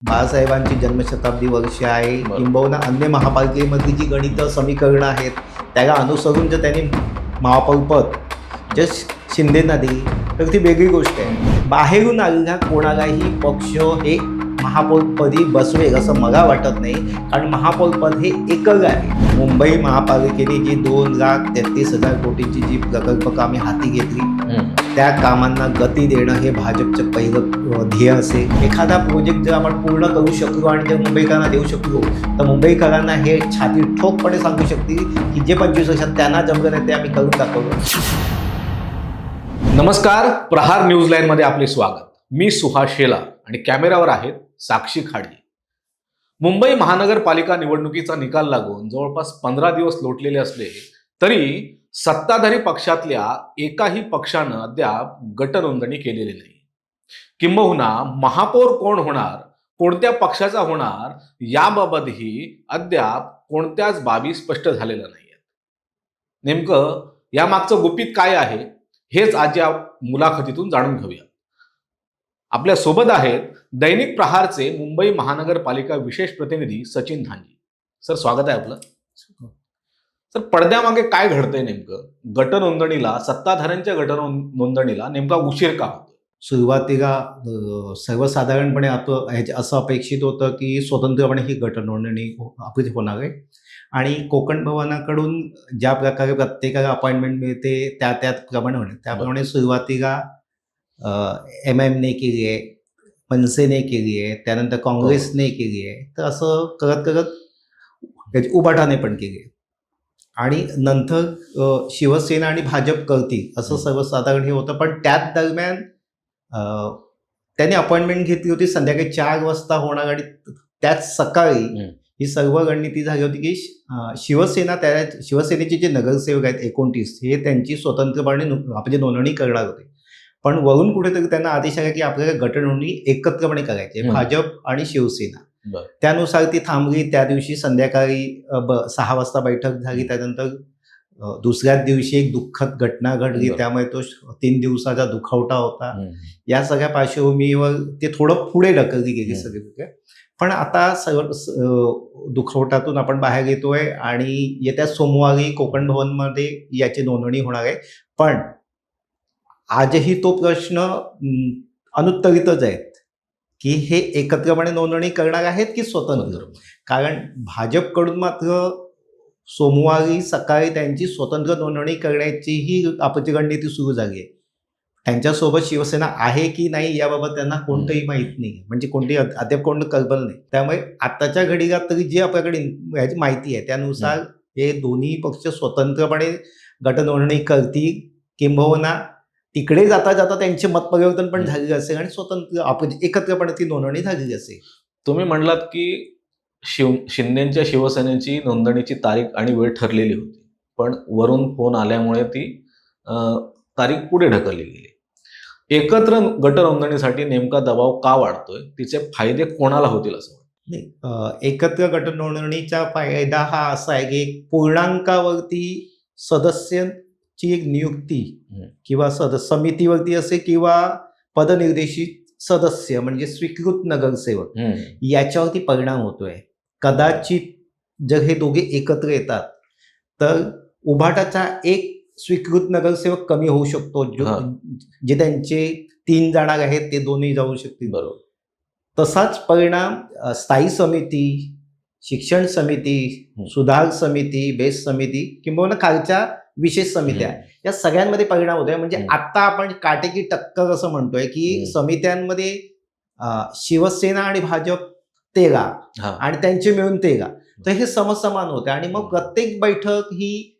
बाळासाहेबांची जन्मशताब्दी वर्ष आहे, बरं. किंबहुना अन्य महापालिकेमधली जी गणित समीकरणं आहेत त्याला अनुसरून जर त्यांनी महापौरपद जर शिंदेंना दिली तर ती वेगळी गोष्ट आहे. बाहेरून आलेल्या कोणालाही पक्ष हे महापौरपदी बसवेल असं मला वाटत नाही, कारण महापौरपद हे एकच आहे. मुंबई महापालिकेने जी 2,33,000 कोटींची जी प्रकल्प कामे हाती घेतली त्या कामांना गती देणं हे भाजपचं पहिलं ध्येय असेल. एखादा प्रोजेक्ट जर आपण पूर्ण करू शकलो आणि जर मुंबईकरांना देऊ शकलो तर मुंबईकरांना हे छाती ठोकपणे सांगू शकतील की जे 25 वर्षात त्यांना जमलं नाही ते आम्ही करून दाखवलं. नमस्कार, प्रहार न्यूज लाईन मध्ये आपले स्वागत. मी सुहास शेला आणि कॅमेरावर आहेत साक्षी खाडी. मुंबई महानगरपालिका निवडणुकीचा निकाल लागून जवळपास 15 दिवस लोटलेले असले तरी सत्ताधारी पक्षातल्या एकाही पक्षानं अद्याप गटनोंदणी केलेली नाही. किंबहुना महापौर कोण होणार, कोणत्या पक्षाचा होणार याबाबतही अद्याप कोणत्याच बाबी स्पष्ट झालेल्या नाहीत. नेमकं यामागचं गुपित काय आहे हेच आज या मुलाखतीतून जाणून घेऊया. आपल्या सोबत आहेत दैनिक प्रहारचे मुंबई महानगरपालिका विशेष प्रतिनिधी सचिन धांजी. सर, स्वागत आहे आपलं. सर, पडद्यामागे काय घडतंय नेमकं? गटनोंदणीला, सत्ताधाऱ्यांच्या गटनोंदणीला नेमका उशीर का होतो? सुरुवातीला सर्वसाधारणपणे असं अपेक्षित होतं की स्वतंत्रपणे ही गटनोंदणी आपली होणार आहे आणि कोकण भवनाकडून ज्या प्रकारे प्रत्येकाला अपॉइंटमेंट मिळते त्याप्रमाणे होणार. त्याप्रमाणे सुरुवातीला MIMने केली आहे, मनसेने केली आहे, त्यानंतर काँग्रेसने केली आहे, तर असं करत करत उभाटाने पण केली आहे आणि नंतर शिवसेना आणि भाजप करतील असं सर्वसाधारण हे होतं. पण त्याच दरम्यान त्यांनी अपॉइंटमेंट घेतली होती संध्याकाळी 4 वाजता होणार आणि त्याच सकाळी ही सर्व रणनीती झाली होती की शिवसेनेचे जे नगरसेवक आहेत 29 हे त्यांची स्वतंत्रपणे आपली नोंदणी करणार होते. पण वरून कुठेतरी त्यांना आदेश आला की आपल्याला गटनोंदणी एकत्रपणे करायची, भाजप आणि शिवसेना. त्यानुसार ती थांबली. त्या दिवशी संध्याकाळी 6 वाजता बैठक झाली. त्यानंतर दुसऱ्याच दिवशी एक दुःखद घटना घडली, त्यामुळे तो 3 दिवसाचा दुखवटा होता. या सगळ्या पार्श्वभूमीवर ते थोडं पुढे ढकलली गेली सगळी. पण आता दुखवटातून आपण बाहेर येतोय आणि येत्या सोमवारी कोकण भवनमध्ये याची नोंदणी होणार आहे. पण आजही तो प्रश्न अनुत्तरितच आहेत की हे एकत्रपणे नोंदणी करणार आहेत की स्वतंत्र. कारण भाजपकडून मात्र सोमवारी सकाळी त्यांची स्वतंत्र नोंदणी करण्याचीही आपली रणनीती सुरू झाली आहे. त्यांच्यासोबत शिवसेना आहे की नाही याबाबत त्यांना कोणतंही माहीत नाही, म्हणजे कोणती अद्याप कोण कल्पना नाही. त्यामुळे आताच्या घडीला तरी जी आपल्याकडे माहिती आहे त्यानुसार हे दोन्ही पक्ष स्वतंत्रपणे गटनोंदणी करतील, किंबहुना तिकडे जाता जाता त्यांचे मतपरिवर्तन पण झालेलं असेल आणि स्वतंत्र आपण एकत्रपणे ती नोंदणी झालेली असेल. तुम्ही म्हणलात की शिंदेच्या शिवसेनेची नोंदणीची तारीख आणि वेळ ठरलेली होती, पण वरून फोन आल्यामुळे ती तारीख पुढे ढकलली गेली. एकत्र गटनोंदणीसाठी नेमका दबाव का वाढतोय? तिचे फायदे कोणाला होतील असं वाटतं? नाही, एकत्र गटनोंदणीचा फायदा हा असा आहे की पूर्णांकावरती सदस्यांची एक नियुक्ती किंवा समितीवरती असे किंवा पदनिर्देशित सदस्य म्हणजे स्वीकृत नगरसेवक याच्यावरती परिणाम होतोय. कदाचित जर हे दोघे एकत्र येतात तर उभाटाचा एक स्वीकृत नगरसेवक कमी होऊ शकतो. जे त्यांचे 3 जाणार आहेत ते 2ही जाऊ शकतील. बरोबर. तसाच परिणाम स्थायी समिती, शिक्षण समिती, सुधार समिती, बेस समिती किंवा खालच्या विशेष समित्या या सगळ्यांमध्ये परिणाम होतोय. म्हणजे आता आपण काटेकी टक्कर असं म्हणतोय की समित्यांमध्ये शिवसेना आणि भाजप 13 आणि त्यांचे मिळून 13, तर हे समसमान होते. आणि मग प्रत्येक बैठक ही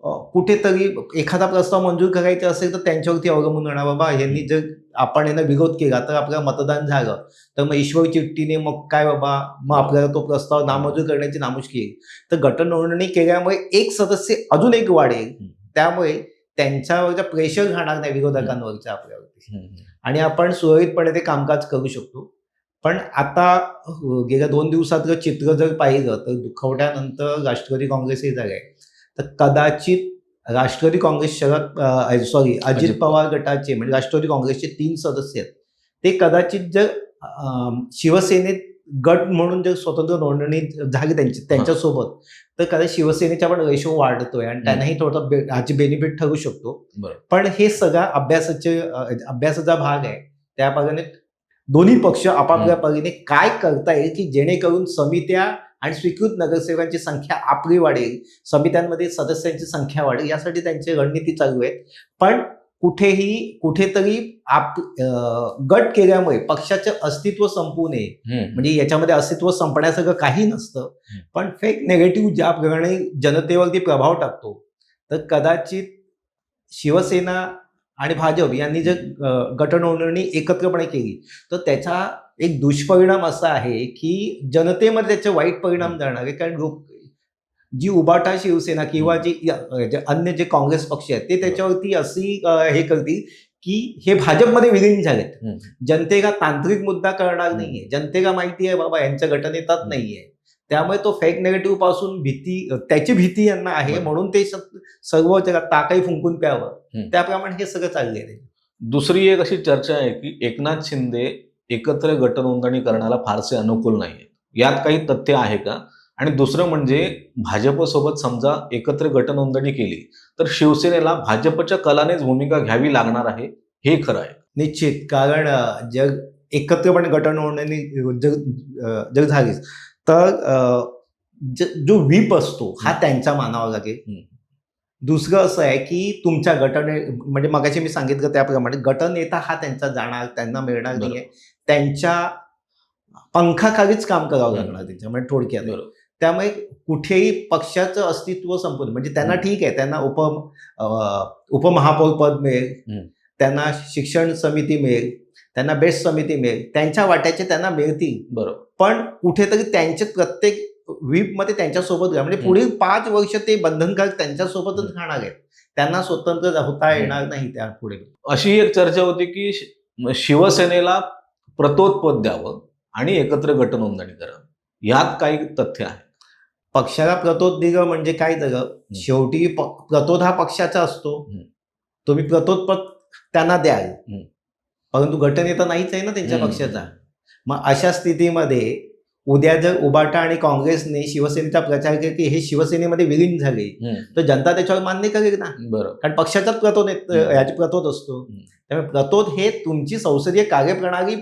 कुठेतरी एखादा प्रस्ताव मंजूर करायचा असेल तर त्यांच्यावरती अवलंबून राहणार. बाबा यांनी जर आपण यांना विरोध केला तर आपल्याला मतदान झालं तर मग ईश्वर चिठ्ठीने मग काय बाबा, मग आपल्याला तो प्रस्ताव नामंजूर करण्याची नामुष्की येईल. तर गटनोंदणी केल्यामुळे एक सदस्य अजून एक वाढेल, त्यामुळे त्यांच्यावरचा प्रेशर राहणार नाही विरोधकांवरच्या आपल्यावरती आणि आपण सुरळीतपणे ते कामकाज करू शकतो. पण आता गेल्या 2 दिवसातलं चित्र जर पाहिलं तर दुखवट्यानंतर राष्ट्रवादी काँग्रेसही झालंय. तर कदाचित राष्ट्रवादी काँग्रेस अजित पवार गटाचे म्हणजे राष्ट्रवादी काँग्रेसचे 3 सदस्य आहेत ते कदाचित जर शिवसेनेत गट म्हणून जर स्वतंत्र नोंदणी झाली त्यांच्यासोबत, तर कदाचित शिवसेनेचा पण रेशो वाढतोय आणि त्यांनाही थोडा ह्याची बेनिफिट ठरू शकतो. पण हे सगळा अभ्यासाचा भाग आहे. त्या भागाने दोन्ही पक्ष आपापल्या परीने काय करता येईल की जेणेकरून समित्या आणि स्वीकृत नगरसेवकांची संख्या आपली वाढेल, समित्यांमध्ये सदस्यांची संख्या वाढेल, यासाठी त्यांची रणनीती चालू आहे. पण कुठेतरी गट केल्यामुळे पक्षाचं अस्तित्व संपू नये, म्हणजे याच्यामध्ये अस्तित्व संपण्यासारखं काही नसतं, पण फेक नेगेटिव्ह ज्या प्रकारे जनतेवरती प्रभाव टाकतो, तर कदाचित शिवसेना आणि भाजप यांनी जर गटनोंदणी एकत्रपणे केली तर त्याचा एक दुष्परिणाम असा आहे की जनतेमध्ये त्याचे वाईट परिणाम जाणार आहे. कारण जी उबाटा शिवसेना किंवा जे अन्य जे काँग्रेस पक्ष आहेत ते त्याच्यावरती अशी हे करतील की हे भाजपमध्ये विलीन झालेत. जनतेला तांत्रिक मुद्दा कळणार नाहीये, जनतेला माहिती आहे बाबा यांच्या गटनेताच नाहीये, त्यामुळे तो फेक नेगेटिव्ह पासून त्याची भीती यांना आहे, म्हणून ते सर्व ताकही फुंकून प्यावं, त्याप्रमाणे हे सगळं चाललंय. दुसरी एक अशी चर्चा आहे की एकनाथ शिंदे एकत्र गटनोंदणी करण्याला फारसे अनुकूल नाहीये, यात काही तथ्य आहे का? आणि दुसरं म्हणजे भाजपसोबत समजा एकत्र गटनोंदणी केली तर शिवसेनेला भाजपच्या कलानेच भूमिका घ्यावी लागणार आहे, हे खरं आहे? निश्चित, कारण जर एकत्रपणे गटनोंदणी जर झालीच तर जो व्हीप असतो हा त्यांचा मानावा लागेल. दुसरं असं आहे की तुमच्या म्हणजे मगाशी मी सांगितलं त्याप्रमाणे गटनेता हा त्यांचा जाणार, त्यांना मिळणार नाहीये, त्यांच्या पंखाखालीच काम करावं लागणार त्यांच्यामुळे थोडक्यात. त्यामुळे कुठेही पक्षाचं अस्तित्व संपून, म्हणजे त्यांना ठीक आहे, त्यांना उपमहापौर पद मिळेल, त्यांना शिक्षण समिती मिळेल, त्यांना बेस्ट समिती मिळेल, त्यांच्या वाट्याचे त्यांना मिळतील. बरोबर, पण कुठेतरी त्यांचे प्रत्येक व्हीप मध्ये त्यांच्यासोबत म्हणजे पुढील 5 वर्ष ते बंधनकारक त्यांच्यासोबतच राहणार आहेत, त्यांना स्वतंत्र होता येणार नाही त्या पुढे. अशी एक चर्चा होती की शिवसेनेला प्रतोत्पद द्यावं आणि एकत्र गटनोंदणी करावं, यात काही तथ्य आहे? पक्षाला प्रतोद दिलं म्हणजे काय झालं, शेवटी प्रतोद हा पक्षाचा असतो, तुम्ही प्रतोदपद त्यांना द्याल, परंतु गटनेता नाहीच आहे ना त्यांच्या पक्षाचा. मग अशा स्थितीमध्ये उद्या जर उबाटा आणि काँग्रेसने शिवसेनेचा प्रचार केला की हे शिवसेनेमध्ये विलीन झाले, तर जनता त्याच्यावर मान्य करेल ना, कारण पक्षाचाच प्रतोद असतो. त्यामुळे प्रतोद हे तुमची संसदीय कार्यप्रणाली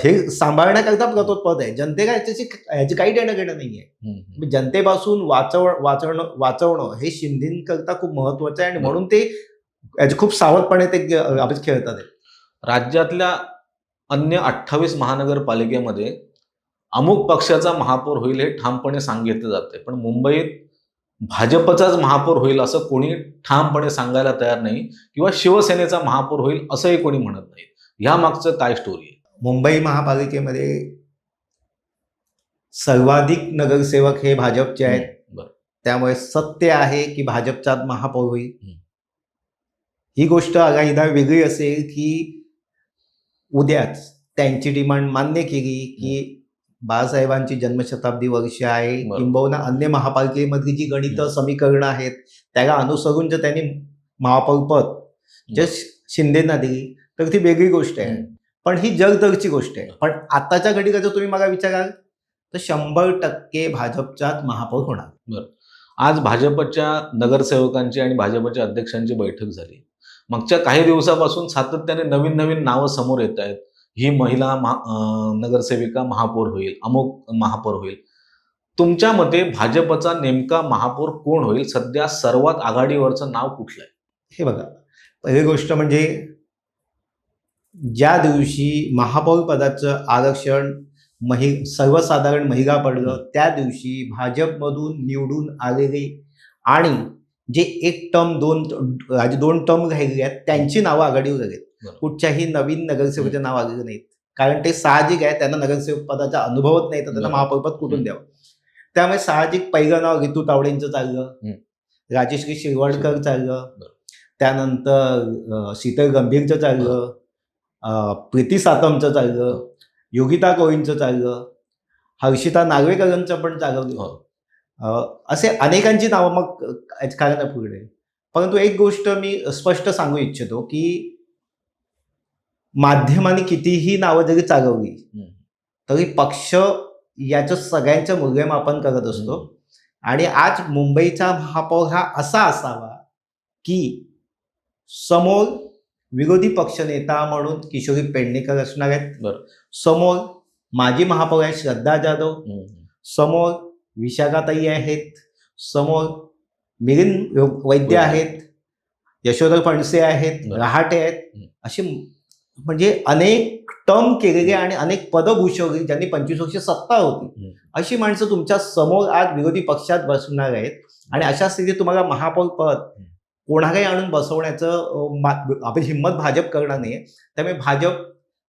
हे सांभाळण्याकरता प्रतोद पद आहे. जनतेला याची काही देणं घेणं नाहीये. जनतेपासून वाचवणं हे शिंदेकरता खूप महत्वाचं आहे आणि म्हणून ते याचे खूप सावधपणे ते खेळतात. राज्यातल्या अन्य 28 महानगरपालिकेमध्ये अमुक पक्षाचा महापौर होईल हे ठामपणे सांगितलं जाते, पण मुंबईत भाजपचाच महापौर होईल असं कोणी ठामपणे सांगायला तयार नाही, किंवा शिवसेनेचा महापौर होईल असंही कोणी म्हणत नाही. ह्या मागचं काय स्टोरी आहे? मुंबई महापालिकेमध्ये सर्वाधिक नगरसेवक हे भाजपचे आहेत, त्यामुळे सत्य आहे की भाजपचाच महापौर होईल. ही गोष्ट अगाईदा वेगळी असेल की उद्याच त्यांची डिमांड मान्य केली की बाळासाहेबांची जन्मशताब्दी वर्ष आहे, किंबहुना अन्य महापालिकेमधली जी गणित समीकरणं आहेत त्याला अनुसरून जर त्यांनी महापौर पद जर शिंदेना दिली तर ती वेगळी गोष्ट आहे, पण ही जगदरची गोष्ट आहे. पण आताच्या घडीला जर तुम्ही मला विचाराल तर 100% भाजपचाच महापौर होणार. आज भाजपच्या नगरसेवकांची आणि भाजपच्या अध्यक्षांची बैठक झाली. मागच्या काही दिवसापासून सातत्याने नवीन नवीन नावं समोर येत आहेत. ही महिला नगरसेविका महापौर होईल, अमुक महापौर होईल. तुमच्या मते भाजपचा नेमका महापौर कोण होईल? सध्या सर्वात आघाडीवरचं नाव कुठलं आहे? हे बघा, पहिली गोष्ट म्हणजे ज्या दिवशी महापौर पदाचं आरक्षण सर्वसाधारण महिला पडलं त्या दिवशी भाजपमधून निवडून आलेले आणि जे 1 टर्म 2 टर्म राहिलेले आहेत त्यांची नावं आघाडीवर आलेत. कुठच्याही नवीन नगरसेवकाचे नाव आलेलं नाहीत, कारण ते साहजिक आहे, त्यांना नगरसेवक पदाचा अनुभवच नाही तर त्यांना महापौर पद कुठून द्यावं. त्यामुळे साहजिक पहिलं नाव रितू तावडेंचं चाललं, राजेश्री शिरवाडकर चाललं, त्यानंतर शीतल गंभीरचं चाललं, प्रीती सातमचं चाललं, योगिता कोळींचं चाललं, हर्षिता नार्वेकरांचं पण चालवलं. असे अनेकांची नावं मग कारण पुढे. परंतु एक गोष्ट मी स्पष्ट सांगू इच्छितो की माध्यमांनी कितीही नावं जरी चालवली तरी पक्ष याचं सगळ्यांचं मूल्यमापन करत असतो. आणि आज मुंबईचा महापौर हा असा असावा की समोर विरोधी पक्षनेता म्हणून किशोरी पेडणेकर असणार आहेत, समोर माजी महापौर आहेत श्रद्धा जाधव, समोर विशाखाताई आहेत, समोर मिलिंद वैद्य आहेत, यशोधर फणसे आहेत, रहाटे आहेत, अशी म्हणजे अनेक टर्म केलेले आणि अनेक पदं भूषवली ज्यांनी 25 वर्ष सत्ता होती, अशी माणसं तुमच्या समोर आज विरोधी पक्षात बसणार आहेत. आणि अशा स्थितीत तुम्हाला महापौर पद कोणालाही आणून बसवण्याचं आपली हिंमत भाजप करणार नाहीये. त्यामुळे भाजप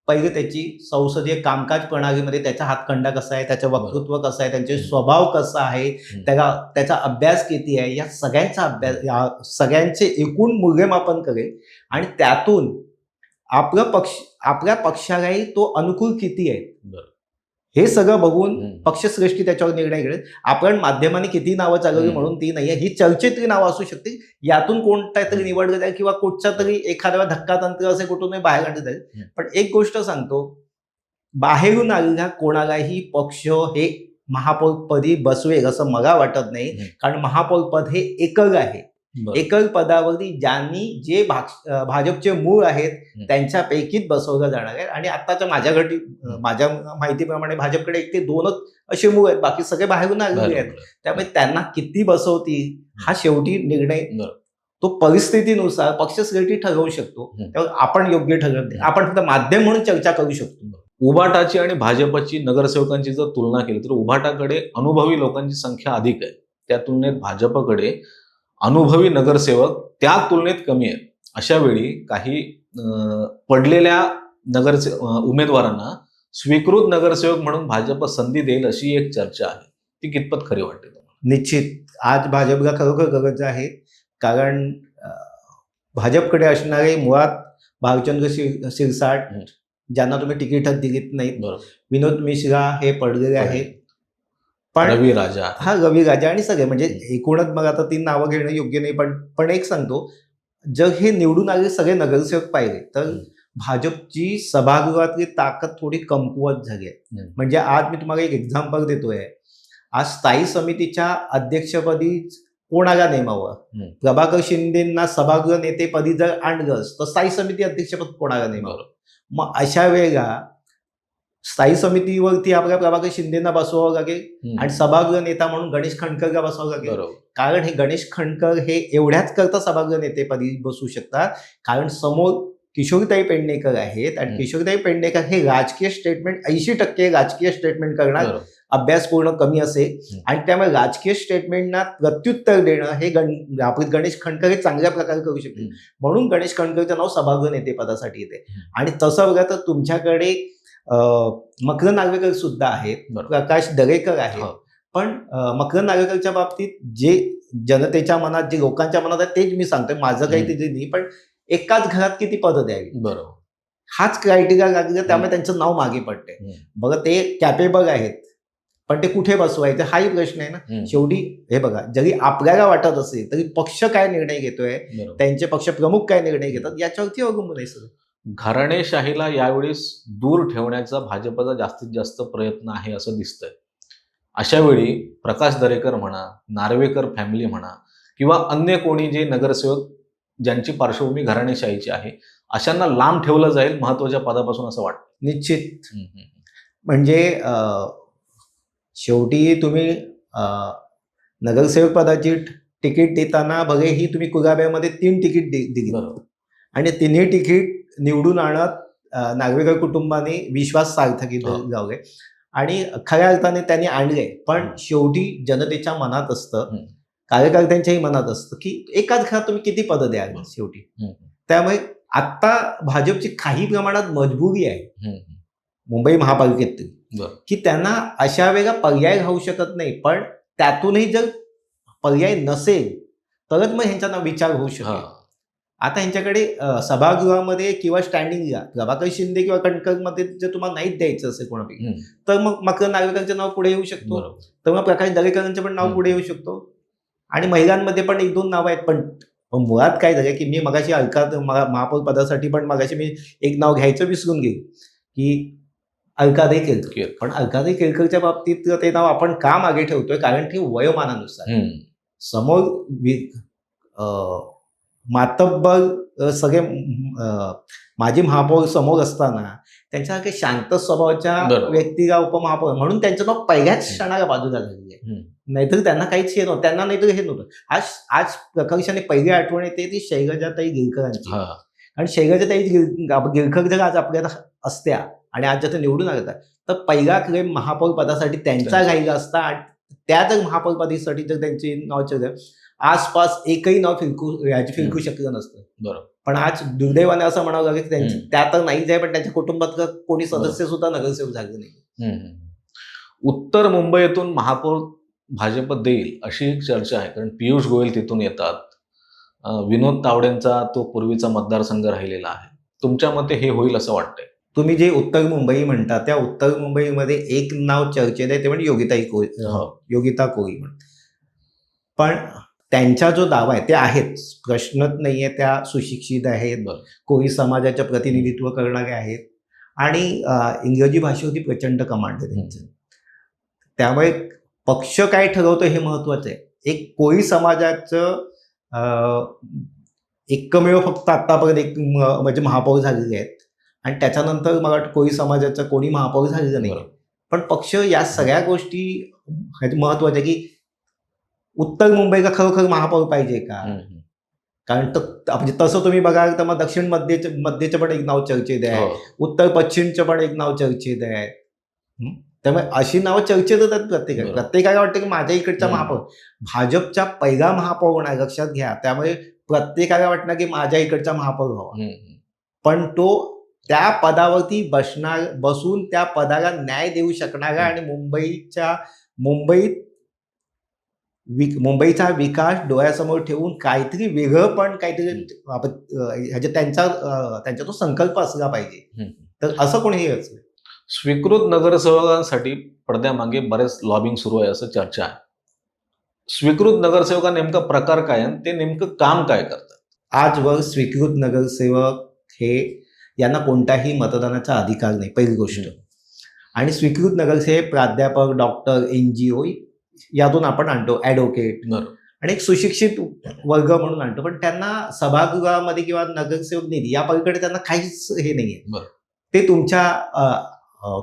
पहिले त्याची संसदीय कामकाज प्रणालीमध्ये त्याचा हातखंडा कसा आहे, त्याचं वक्तृत्व कसं आहे, त्यांचे स्वभाव कसा आहे, त्याचा अभ्यास किती आहे, या सगळ्यांचा अभ्यास, या सगळ्यांचे एकूण मूल्यमापन करेल आणि त्यातून आपल्या पक्षालाही तो अनुकूल किती आहे हे सगळं बघून पक्षश्रेष्ठी त्याच्यावर निर्णय घेईल. आपण माध्यमांनी किती नावं चालवली म्हणून ती नाहीये, ही चर्चेतली नावं असू शकते, यातून कोणत्या तरी निवडलं जाईल किंवा कुठच्या तरी एखाद्या धक्कातंत्र असे कुठून बाहेर काढलं जाईल. पण एक गोष्ट सांगतो, बाहेरून आलेल्या कोणालाही पक्ष हे महापौरपदी बसवेल असं मला वाटत नाही. कारण महापौर पद हे एकल आहे. एकल पदावरती ज्यांनी जे भाजपचे मूळ आहेत त्यांच्यापैकीच बसवलं जाणार आहे. आणि आताच्या माझ्या माहितीप्रमाणे भाजपकडे 1 ते 2च असे मूळ आहेत, बाकी सगळे बाहेरून आलेले आहेत. त्यामुळे त्यांना किती बसवतील हा शेवटी निर्णय तो परिस्थितीनुसार पक्षश्रेष्ठी ठरवू शकतो. त्यावर आपण योग्य ठरवत नाही, आपण फक्त माध्यम म्हणून चर्चा करू शकतो. उभाटाची आणि भाजपची नगरसेवकांची जर तुलना केली तर उभाटाकडे अनुभवी लोकांची संख्या अधिक आहे, त्या तुलनेत भाजपकडे अनुभवी नगरसेवक त्या तुलनेत कमी आहेत. अशा वेळी काही पडलेल्या उमेदवारांना स्वीकृत नगरसेवक म्हणून भाजप संधी देईल अशी एक चर्चा आहे, ती कितपत खरी वाटते? निश्चित आज भाजपला खरोखर गरज आहे. कारण भाजपकडे असणारे मुळात भालचंद्र शिरसाट ज्यांना तुम्ही तिकीटच दिलीत नाहीत, विनोद मिश्रा हे पडलेले आहेत, पण रवी राजा आणि सगळे म्हणजे एकूणच मग आता 3 नावं घेणं योग्य नाही. पण एक सांगतो, जर हे निवडून आलेले सगळे नगरसेवक पाहिले तर भाजपची सभागृहातली ताकद थोडी कमकुवत झाली आहे. म्हणजे आज मी तुम्हाला एक एक्झाम्पल देतोय, आज स्थायी समितीच्या अध्यक्षपदी कोणाला नेमावं? प्रभाकर शिंदेंना सभागृह नेतेपदी जर आणलंच तर स्थायी समिती अध्यक्षपद कोणाला नेमावं? मग अशा वेळेला स्थायी समितीवरती आपल्या प्रभाकर शिंदेना बसवावं लागेल आणि सभागृह नेता म्हणून गणेश खंडकरला बसवावं लागेल. कारण हे गणेश खंडकर हे एवढ्याच करता सभागृह नेतेपदी बसू शकतात, कारण समोर किशोरीताई पेडणेकर आहेत आणि किशोरीताई पेडणेकर हे राजकीय स्टेटमेंट 80% राजकीय स्टेटमेंट करणार, अभ्यास पूर्ण कमी असेल आणि त्यामुळे राजकीय स्टेटमेंटना प्रत्युत्तर देणं हे आपले गणेश खंडकर हे चांगल्या प्रकारे करू शकतील. म्हणून गणेश खंडकरचं नाव सभागृह नेतेपदासाठी येते. आणि तसं बघा तर तुमच्याकडे मकरंद नार्वेकर सुद्धा आहेत, प्रकाश दरेकर आहेत, पण मकरंद नार्वेकरच्या बाबतीत जे जनतेच्या मनात, जे लोकांच्या मनात आहे तेच मी सांगतोय, माझं काही ते नाही. पण एकाच घरात किती पदं द्यावी, हाच क्रायटेरिया लागला, त्यामुळे त्यांचं नाव मागे पडतंय. बघा ते कॅपेबल आहेत, पण ते कुठे बसवायचे हाही प्रश्न आहे ना. शेवटी हे बघा, जरी आपल्याला वाटत असेल तरी पक्ष काय निर्णय घेतोय, त्यांचे पक्ष प्रमुख काय निर्णय घेतात याच्यावरती अवलंबून आहे सगळं. घराणेशाहीला यावेळेस दूर ठेवण्याचा भाजपचा जास्तीत जास्त प्रयत्न आहे असं दिसतंय. अशा वेळी प्रकाश दरेकर म्हणा, नार्वेकर फॅमिली म्हणा किंवा अन्य कोणी जे नगरसेवक ज्यांची पार्श्वभूमी घराणेशाहीची आहे, अशांना लांब ठेवलं जाईल महत्वाच्या पदापासून असं वाटतं. निश्चित. म्हणजे शेवटी तुम्ही नगरसेवक पदाची तिकीट देताना बघे ही तुम्ही कुगाब्यामध्ये 3 तिकीट दिली आणि 3ही तिकीट निवडून आणत नार्वेकर कुटुंबाने विश्वास सार्थकी लावले आणि खऱ्या अर्थाने त्यांनी आणले. पण शेवटी जनतेच्या मनात असतं, कार्यकर्त्यांच्याही मनात असतं की एकाच घरात तुम्ही किती पदं द्याल शेवटी. त्यामुळे आता भाजपची काही प्रमाणात मजबुरी आहे मुंबई महापालिकेत की त्यांना अशा वेळेला पर्याय राहू शकत नाही. पण त्यातूनही जर पर्याय नसेल तरच मग ह्यांचा विचार होऊ शकेल. आता ह्यांच्याकडे सभागृहामध्ये किंवा स्टँडिंगला प्रभाकर शिंदे किंवा कणकरमध्ये जर तुम्हाला नाहीच द्यायचं असेल कोणापैकी तर मग मकरंद नार्वेकरचं नाव पुढे येऊ शकतो, तर मग प्रकाश दरेकरांचं पण नाव पुढे येऊ शकतो. आणि महिलांमध्ये पण 1-2 नावं आहेत, पण पण मुळात काय झालं की मी मगाशी महापौर पदासाठी पण मगाशी मी एक नाव घ्यायचं विसरून गेलो की अलकाताई केळकर. पण अलकाताई केळकरच्या बाबतीत ते नाव आपण का मागे ठेवतोय, कारण ते वयोमानानुसार समोर मातब्बर सगळे माजी महापौर समोर असताना त्यांच्यासारख्या शांत स्वभावाच्या व्यक्तीला उपमहापौर म्हणून त्यांचं नाव पहिल्याच क्षणाला बाजूला झालेलं आहे. नाहीतर त्यांना काहीच हे नव्हतं, त्यांना नाहीतर हे नव्हतं. आज प्रकर्षाने पहिली आठवण येते ती शैलजाताई गिरकरांची. कारण शैलजाताई गिरकर जर आज आपल्याला असत्या आणि आज जर निवडून आल्या तर पहिला क्लेम महापौर पदासाठी त्यांचा घाईला असता आणि त्या जर महापौर पदासाठी जर त्यांची नाव चर्चा आसपास एकही नाव फिरकू शकलं नसतं. बरोबर. पण आज दुर्दैवाने असं म्हणावं लागेल की त्या तर नाहीच आहे, पण त्यांच्या कुटुंबात कोणी सदस्य सुद्धा नगरसेवक झाले नाही. उत्तर मुंबईतून महापौर भाजप देईल अशी एक चर्चा आहे, कारण पियुष गोयल तिथून येतात. विनोद तावडेंचा तो पूर्वीचा मतदारसंघ राहिलेला आहे. तुमच्या मते हे होईल असं वाटतंय? तुम्ही जे उत्तर मुंबई म्हणता त्या उत्तर मुंबईमध्ये एक नाव चर्चेत आहे, ते म्हणजे योगिता कोळी म्हणून. पण त्यांचा जो दावा आहे ते आहेच, प्रश्नच नाहीये. त्या सुशिक्षित आहेत, कोळी समाजाचं प्रतिनिधित्व करणारे आहेत आणि इंग्रजी भाषेवरती प्रचंड कमांड आहे त्यांचं. त्यामुळे पक्ष काय ठरवतो हे महत्वाचं आहे. एक कोळी समाजाचं एकमेव फक्त आतापर्यंत एक म्हणजे महापौर झालेले आहेत आणि त्याच्यानंतर मला वाटतं कोळी समाजाचं कोणी महापौर झालेलं नाही. पण पक्ष या सगळ्या गोष्टी महत्वाच्या की उत्तर मुंबईला खरोखर महापौर पाहिजे का, कारण म्हणजे तसं तुम्ही बघाल तर मग दक्षिण मध्यचं पण एक नाव चर्चेत आहे, उत्तर पश्चिमचं पण एक नाव चर्चेत आहे. त्यामुळे अशी नावं चर्चेत होतात प्रत्येकाला वाटतं की माझ्या इकडचा महापौर भाजपचा पहिला महापौर होणार, लक्षात घ्या. त्यामुळे प्रत्येकाला वाटणार की माझ्या इकडचा महापौर व्हावा, पण तो त्या पदावरती बसून त्या पदाला न्याय देऊ शकणारा आणि मुंबईचा विकास डोळ्यासमोर ठेवून काहीतरी वेगळं पण काहीतरी त्यांचा तो संकल्प असला पाहिजे. तर असं कोणीही असेल. स्वीकृत नगरसेवकांसाठी पडद्यामागे बरेच लॉबिंग सुरू आहे असं चर्चा आहे. स्वीकृत नगरसेवका नेमका प्रकार काय आणि ते नेमकं काम काय करतात? आजवर स्वीकृत नगरसेवक हे यांना कोणताही मतदानाचा अधिकार नाही, पहिली गोष्ट. आणि स्वीकृत नगरसेवक प्राध्यापक, डॉक्टर, NGO यातून आपण आणतो, ॲडव्होकेट आणि एक सुशिक्षित वर्ग म्हणून आणतो. पण त्यांना सभागृहामध्ये किंवा नगरसेवक निधी या पलीकडे त्यांना काहीच हे नाहीये. ते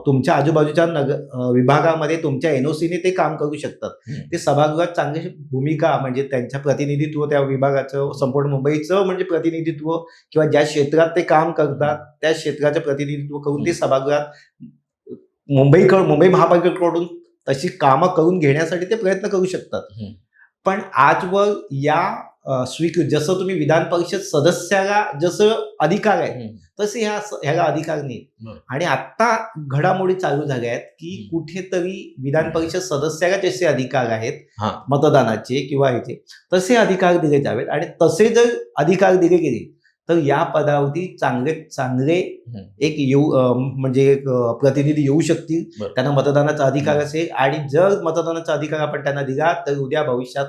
तुमच्या आजूबाजूच्या विभागामध्ये तुमच्या NOCने ते काम करू शकतात. ते सभागृहात चांगली भूमिका म्हणजे त्यांच्या प्रतिनिधित्व, त्या विभागाचं संपूर्ण मुंबईचं म्हणजे प्रतिनिधित्व किंवा ज्या क्षेत्रात ते काम करतात त्या क्षेत्राचं प्रतिनिधित्व करून ते सभागृहात मुंबई महापालिकेकडून तशी कामं करून घेण्यासाठी ते प्रयत्न करू शकतात. पण आजवर या जसं तुम्ही विधान परिषद सदस्याला जसं अधिकार आहे तसे ह्याला अधिकार नाही. आणि आता घडामोडी चालू झाल्या आहेत की कुठेतरी विधान परिषद सदस्याला जसे अधिकार आहेत मतदानाचे किंवा ह्याचे तसे अधिकार दिले जावेत. आणि तसे जर अधिकार दिले गेले तर या पदावरती चांगले एक म्हणजे प्रतिनिधी येऊ शकतील. त्यांना मतदानाचा अधिकार असेल आणि जर मतदानाचा अधिकार आपण त्यांना दिला तर उद्या भविष्यात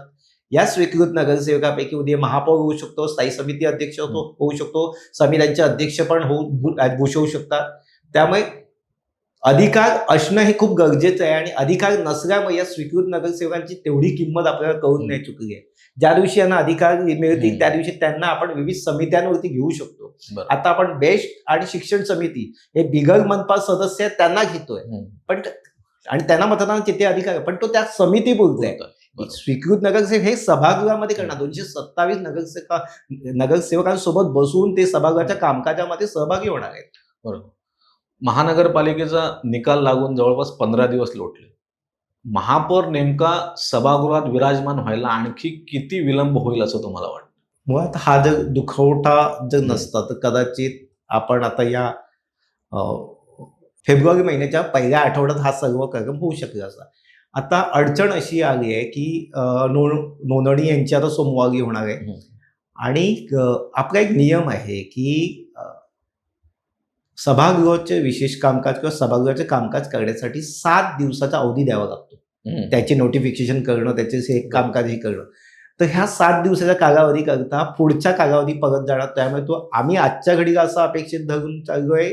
या स्वीकृत नगरसेवकापैकी उद्या महापौर होऊ शकतो, स्थायी समिती अध्यक्ष होऊ शकतो, समित्यांचे अध्यक्ष पण भूषवू शकतात. त्यामुळे अधिकार असणं हे खूप गरजेचं आहे आणि अधिकार नसल्यामुळे या स्वीकृत नगरसेवकांची तेवढी किंमत आपल्याला कळून नाही चुकली आहे. ज्या दिवशी यांना अधिकार मिळतील त्या दिवशी त्यांना आपण विविध समित्यांवरती घेऊ शकतो. आता आपण बेस्ट आणि शिक्षण समिती हे बिगर मनपा सदस्य आहेत त्यांना घेतोय, पण आणि त्यांना मतदानाचे ते अधिकार पण तो त्या समिती बोलतोय. स्वीकृत नगरसेवक हे सभागृहामध्ये करणार 227 नगरसेवकांसोबत बसून ते सभागृहाच्या कामकाजामध्ये सहभागी होणार आहेत. बरोबर. महानगरपालिकेचा निकाल लागून जवळपास 15 दिवस लोटले. महापौर नेमका सभागृहात विराजमान व्हायला आणखी किती विलंब होईल असं तुम्हाला वाटतं? मुळात हा जर दुखवटा जर नसता तर कदाचित आपण आता या फेब्रुवारी महिन्याच्या पहिल्या आठवड्यात हा सर्व कार्यक्रम होऊ शकला असता. आता अडचण अशी आली आहे की नोंदणी यांची आता सोमवारी होणार आहे आणि आपला एक नियम आहे की सभागृहाचे विशेष कामकाज किंवा सभागृहाचे कामकाज करण्यासाठी 7 दिवसाचा अवधी द्यावा लागतो. त्याचे नोटिफिकेशन करणं, त्याचे कामकाज हे करणं. तर ह्या 7 दिवसाच्या कालावधी करता पुढच्या कालावधी परत जाणार. त्यामुळे आम्ही आजच्या घडीला असं अपेक्षित धरून चाललोय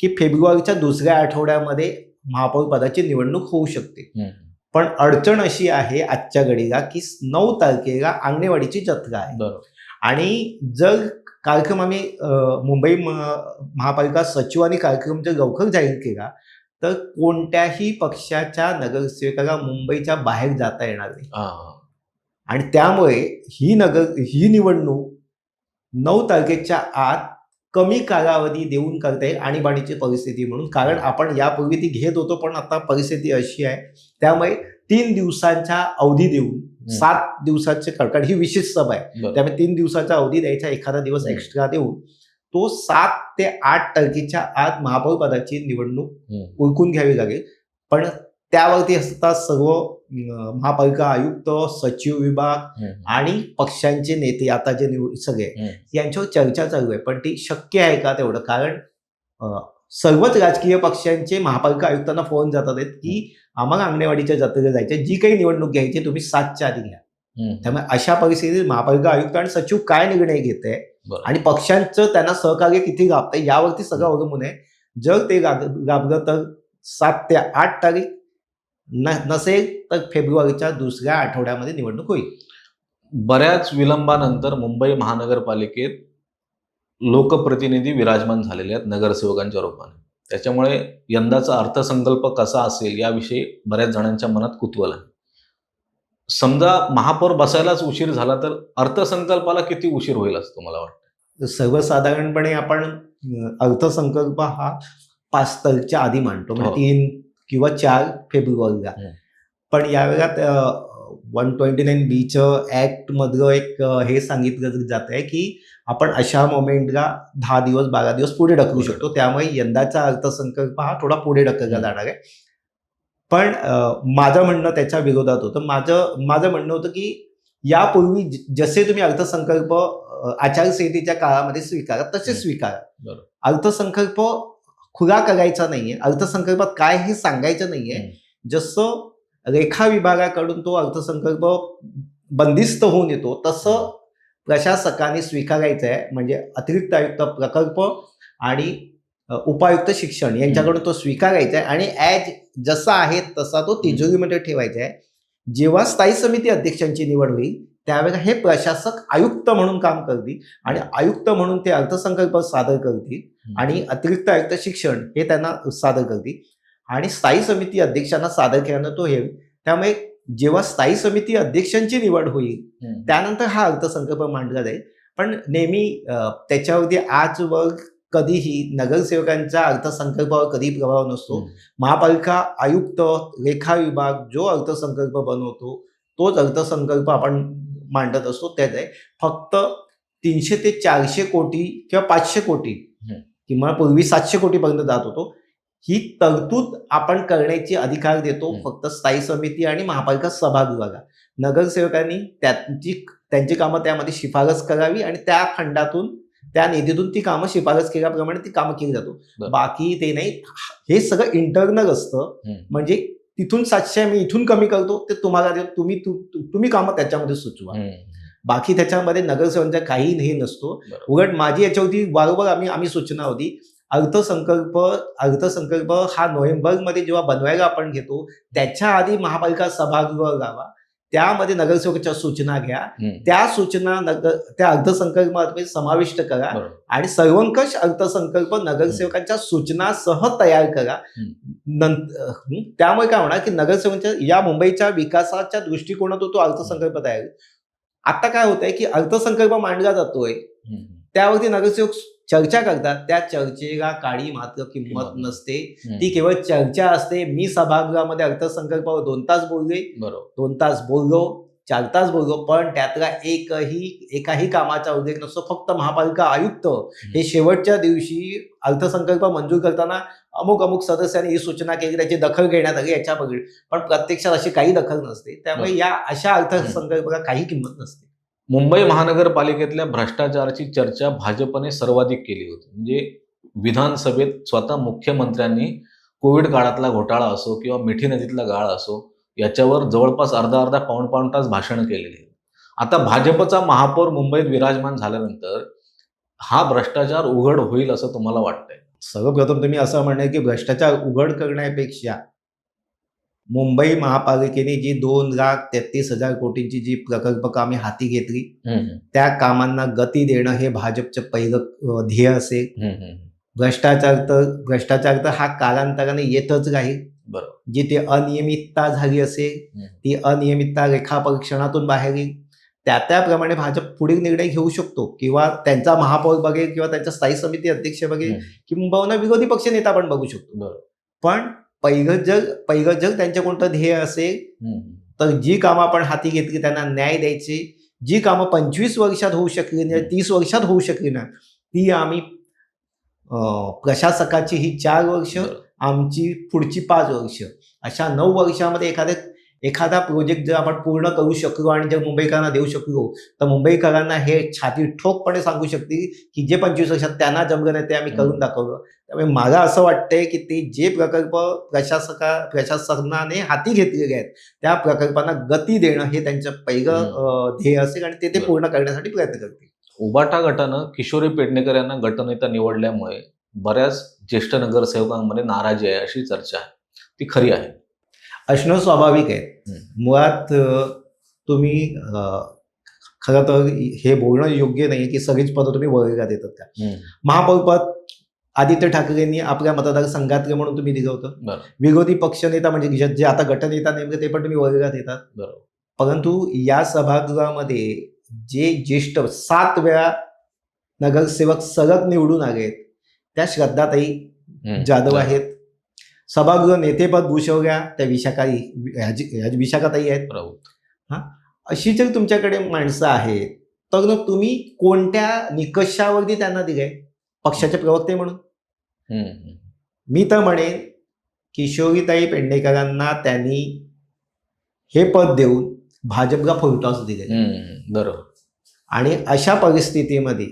की फेब्रुवारीच्या दुसऱ्या आठवड्यामध्ये महापौर पदाची निवडणूक होऊ शकते. पण अडचण अशी आहे आजच्या घडीला की 9 तारखेला अंगणेवाडीची जत्रा आहे. आणि जर कार्यक्रम आम्ही मुंबई महापालिका सचिवांनी कार्यक्रम जर लवकर जाहीर केला तर कोणत्याही पक्षाच्या नगरसेवकाला मुंबईच्या बाहेर जाता येणार नाही. आणि त्यामुळे ही निवडणूक 9 तारखेच्या आत कमी कालावधी देऊन करता येईल आणीबाणीची परिस्थिती म्हणून. कारण आपण यापूर्वी ती घेत होतो, पण आता परिस्थिती अशी आहे त्यामुळे 3 दिवसांच्या अवधी देऊन 7 दिवसाचे कारण ही विशेष सभा आहे त्यामुळे 3 दिवसाचा अवधी द्यायचा, एखादा दिवस एक्स्ट्रा देऊन तो 7 ते 8 तारखेच्या आत महापौर पदाची निवडणूक उरकून घ्यावी लागेल. पण त्यावरती असतात सर्व महापालिका आयुक्त, सचिव विभाग आणि पक्षांचे नेते आता जे सगळे यांच्यावर चर्चा चालू आहे. पण ती शक्य आहे का तेवढं? कारण सर्वच राजकीय पक्षांचे महापालिका आयुक्तांना फोन जातात की आम्हाला अंगणेवाडीच्या जत्रेला जायचे, जी काही निवडणूक घ्यायची तुम्ही 7च्या आधी घ्या. त्यामुळे अशा परिस्थितीत महापालिका आयुक्त आणि सचिव काय निर्णय घेत आहे आणि पक्षांचं त्यांना सहकार्य किती लाभतंय यावरती सगळं अवलंबून आहे. जर ते लाभलं तर 7 ते 8 तारीख, नसेल तर फेब्रुवारीच्या दुसऱ्या आठवड्यामध्ये निवडणूक होईल. बऱ्याच विलंबानंतर मुंबई महानगरपालिकेत लोकप्रतिनिधी विराजमान झालेले आहेत नगरसेवकांच्या रूपाने. त्याच्यामुळे यंदाचा अर्थसंकल्प कसा असेल याविषयी बऱ्याच जणांच्या मनात कुतूहल आहे. समजा महापौर बसायलाच उशीर झाला तर अर्थसंकल्पाला किती उशीर होईल असं तुम्हाला वाटतं? सर्वसाधारणपणे आपण अर्थसंकल्प हा 5 तारखेच्या आधी मांडतो, म्हणजे 3 किंवा 4 फेब्रुवारीला. पण यावेळेला 129B ऍक्ट मधलं एक हे सांगितलं जात आहे की आपण अशा मोमेंटला 10 दिवस 12 दिवस पुढे ढकलू शकतो. त्यामुळे यंदाचा अर्थसंकल्प हा थोडा पुढे ढकलला जाणार आहे. पण माझं म्हणणं त्याच्या विरोधात होतं. माझं म्हणणं होतं की यापूर्वी जसे तुम्ही अर्थसंकल्प आचारसंहितेच्या काळामध्ये स्वीकारा तसे स्वीकारा. अर्थसंकल्प खुला करायचा नाहीये, अर्थसंकल्पात काय हे सांगायचं नाहीये. जसं रेखा विभागाकडून तो अर्थसंकल्प बंदिस्त होऊन येतो तसं प्रशासकाने स्वीकारायचं आहे. म्हणजे अतिरिक्त आयुक्त प्रकल्प आणि उपायुक्त शिक्षण यांच्याकडून तो स्वीकारायचा आहे आणि जसा आहे तसा तो तिजोरीमध्ये ठेवायचा आहे. जेव्हा स्थायी समिती अध्यक्षांची निवड होईल त्यावेळेला हे प्रशासक आयुक्त म्हणून काम करतील आणि आयुक्त म्हणून ते अर्थसंकल्प सादर करतील आणि अतिरिक्त आयुक्त शिक्षण हे त्यांना सादर करतील आणि स्थायी समिती अध्यक्षांना सादर केल्यानं तो हे. त्यामुळे जेव्हा स्थायी समिती अध्यक्षांची निवड होईल त्यानंतर हा अर्थसंकल्प मांडला जाईल. पण नेहमी त्याच्यावरती आजवर कधीही नगरसेवकांच्या अर्थसंकल्पावर कधी प्रभाव नसतो. महापालिका आयुक्त, रेखा विभाग जो अर्थसंकल्प बनवतो तोच अर्थसंकल्प आपण मांडत असतो. त्याच आहे फक्त 300 ते 400 कोटी किंवा 500 कोटी किंवा पूर्वी 700 कोटीपर्यंत जात होतो. ही तरतूद आपण करण्याची अधिकार देतो फक्त स्थायी समिती आणि महापालिका सभागृहाला. नगरसेवकांनी त्यांची कामं त्यामध्ये शिफारस करावी आणि त्या फंडातून त्या निधीतून ती कामं शिफारस केल्याप्रमाणे ती कामं केली जातो. बाकी ते नाही, हे सगळं इंटरनल असतं. म्हणजे तिथून 700 मी इथून कमी करतो ते तुम्हाला देतो, तुम्ही कामं त्याच्यामध्ये सुचवा. बाकी त्याच्यामध्ये नगरसेवकांचा काही हे नसतो. उलट माझी याच्यावरती वारंवार आम्ही सूचना होती अर्थसंकल्प हा नोव्हेंबरमध्ये जेव्हा बनवायला आपण घेतो त्याच्या आधी महापालिका सभागृह लावा, त्यामध्ये नगरसेवकाच्या सूचना घ्या, त्या सूचना त्या अर्थसंकल्पामध्ये समाविष्ट करा आणि सर्वंकष अर्थसंकल्प नगरसेवकांच्या सूचनासह तयार करा. त्यामुळे काय होणार की नगरसेवकांच्या या मुंबईच्या विकासाच्या दृष्टिकोनातून तो अर्थसंकल्प तयार. आता काय होत आहे की अर्थसंकल्प मांडला जातोय त्यावरती नगरसेवक चर्चा करतात, त्या चर्चेला काळी मात्र किंमत नसते. ती केवळ चर्चा असते. मी सभागृहामध्ये अर्थसंकल्पावर 2 तास बोलले, 2 तास बोललो, 4 तास बोललो, पण त्यातला एकाही कामाचा उल्लेख नसतो. फक्त महापालिका आयुक्त हे शेवटच्या दिवशी अर्थसंकल्प मंजूर करताना अमुक सदस्यांनी ही सूचना केली, त्याची दखल घेण्यात आली याच्या बघितली, पण प्रत्यक्षात अशी काही दखल नसते. त्यामुळे या अशा अर्थसंकल्पाला काही किंमत नसते. मुंबई महानगरपालिकेतल्या भ्रष्टाचाराची चर्चा भाजपने सर्वाधिक केली होती. म्हणजे विधानसभेत स्वतः मुख्यमंत्र्यांनी कोविड काळातला घोटाळा असो किंवा मिठी नदीतला गाळ असो याच्यावर जवळपास अर्धा पाऊण तास भाषण केलेले. आता भाजपचा महापौर मुंबईत विराजमान झाल्यानंतर हा भ्रष्टाचार उघड होईल असं तुम्हाला वाटतंय? सर्वप्रथम तुम्ही असं म्हणणं की भ्रष्टाचार उघड करण्यापेक्षा मुंबई महापालिकेने जी 2,33,000 कोटींची जी प्रकल्प कामे हाती घेतली त्या कामांना गती देणं हे भाजपचं पहिलं ध्येय असेल. भ्रष्टाचार तर हा कालांतराने येतच राहील. बरोबर. जिथे अनियमितता झाली असेल ती अनियमितता रेखापरीक्षणातून बाहेर येईल. त्याप्रमाणे भाजप पुढील निर्णय घेऊ शकतो किंवा त्यांचा महापौर बघेल किंवा त्यांचा स्थायी समिती अध्यक्ष बघेल किंवा विरोधी पक्ष नेता पण बघू शकतो. पण पहिलं जर त्यांच्या कोणतं ध्येय असेल तर जी कामं आपण हाती घेतली त्यांना न्याय द्यायचे. जी कामं 25 वर्षात होऊ शकली नाही 30 वर्षात होऊ शकली ना ती आम्ही प्रशासकाची ही 4 वर्ष आमची पुढची 5 वर्ष अशा 9 वर्षामध्ये एखादा प्रोजेक्ट जर आपण पूर्ण करू शकलो आणि जर मुंबईकरांना देऊ शकलो तर मुंबईकरांना हे छाती ठोकपणे सांगू शकतील की जे 25 वर्षात त्यांना जमलं नाही ते आम्ही करून दाखवलं. त्यामुळे मला असं वाटतंय की ते जे प्रकल्प प्रशासनाने हाती घेतलेले आहेत त्या प्रकल्पांना गती देणं हे त्यांचं पहिलं ध्येय असेल आणि ते पूर्ण करण्यासाठी प्रयत्न करतील. उबाटा गटानं किशोरी पेडणेकर यांना गटनेता निवडल्यामुळे बऱ्याच ज्येष्ठ नगरसेवकांमध्ये नाराजी आहे अशी चर्चा आहे, ती खरी आहे? असणं स्वाभाविक आहे. मुळात तुम्ही खरं तर हे बोलणं योग्य नाही की सगळीच पदं तुम्ही वर्गात येतात का. महापौर पद आदित्य ठाकरेंनी आपल्या मतदारसंघातले म्हणून तुम्ही दिलं होतं. विरोधी पक्षनेता म्हणजे जे आता गटनेता नेमके ते पण तुम्ही वर्गात येतात. परंतु या सभागृहामध्ये जे ज्येष्ठ 7 वेळा नगरसेवक सलग निवडून आलेत त्या श्रद्धाताई जाधव आहेत. सभागृह नेतेपद भूषवल्या त्या विशाखाताई आहेत. अशी जर तुमच्याकडे माणसं आहेत तर तुम्ही कोणत्या निकषावरती त्यांना दिले पक्षाचे प्रवक्ते म्हणून? मी तर म्हणेन किशोरीताई पेडणेकरांना त्यांनी हे पद देऊन भाजपला फुलटॉस दिले. बरोबर. आणि अशा परिस्थितीमध्ये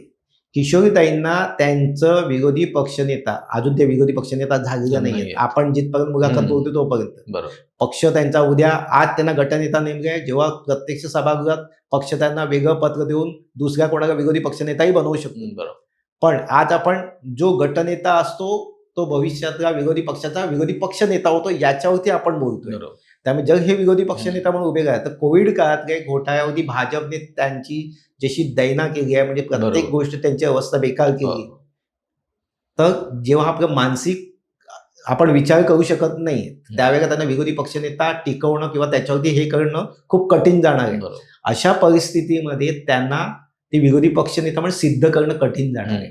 किशोरीताईंना त्यांचं विरोधी पक्षनेता अजून ते विरोधी पक्षनेता झालेला नाहीये. आपण जिथपर्यंत मुलाखत बोलतो तोपर्यंत पक्ष त्यांचा उद्या आज त्यांना गटनेता नेमके जेव्हा प्रत्यक्ष सभागृहात पक्ष त्यांना वेगळं पत्र देऊन दुसऱ्या कोणाला विरोधी पक्षनेताही बनवू शकतो. पण आज आपण जो गटनेता असतो तो भविष्यातला विरोधी पक्षाचा विरोधी पक्ष नेता होतो याच्यावरती आपण बोलतोय. त्यामुळे जर हे विरोधी पक्षनेता म्हणून उभे राहतात तर कोविड काळातल्या घोटाळ्यावरती भाजपने त्यांची जशी दैना केली आहे म्हणजे प्रत्येक गोष्ट त्यांची अवस्था बेकार केली तर जेव्हा आपलं मानसिक आपण विचार करू शकत नाही त्यावेळेला त्यांना विरोधी पक्षनेता टिकवणं किंवा त्याच्यावरती हे करणं खूप कठीण जाणार आहे. अशा परिस्थितीमध्ये त्यांना ते विरोधी पक्षनेता म्हणून सिद्ध करणं कठीण जाणार आहे.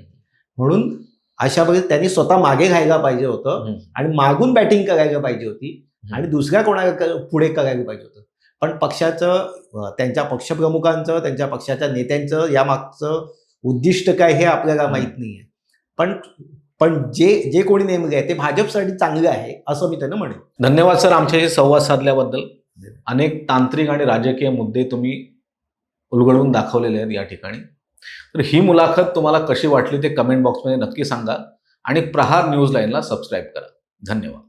म्हणून अशा परिस्थितीत त्यांनी स्वतः मागे घ्यायला पाहिजे होतं आणि मागून बॅटिंग करायला पाहिजे होती आणि दुसऱ्या कोणाला पुढे करायला पाहिजे होतं. पण पक्षाचं त्यांच्या पक्षप्रमुखांचं त्यांच्या पक्षाच्या नेत्यांचं यामागचं उद्दिष्ट काय हे आपल्याला माहीत नाही आहे. पण जे कोणी नेमकं आहे ते भाजपसाठी चांगलं आहे असं मी त्यांना म्हणेन. धन्यवाद सर आमच्याशी संवाद साधल्याबद्दल. अनेक तांत्रिक आणि राजकीय मुद्दे तुम्ही उलगडून दाखवलेले आहेत या ठिकाणी. तर ही मुलाखत तुम्हाला कशी वाटली ते कमेंट बॉक्समध्ये नक्की सांगा आणि प्रहार न्यूज लाईनला सबस्क्राईब करा. धन्यवाद.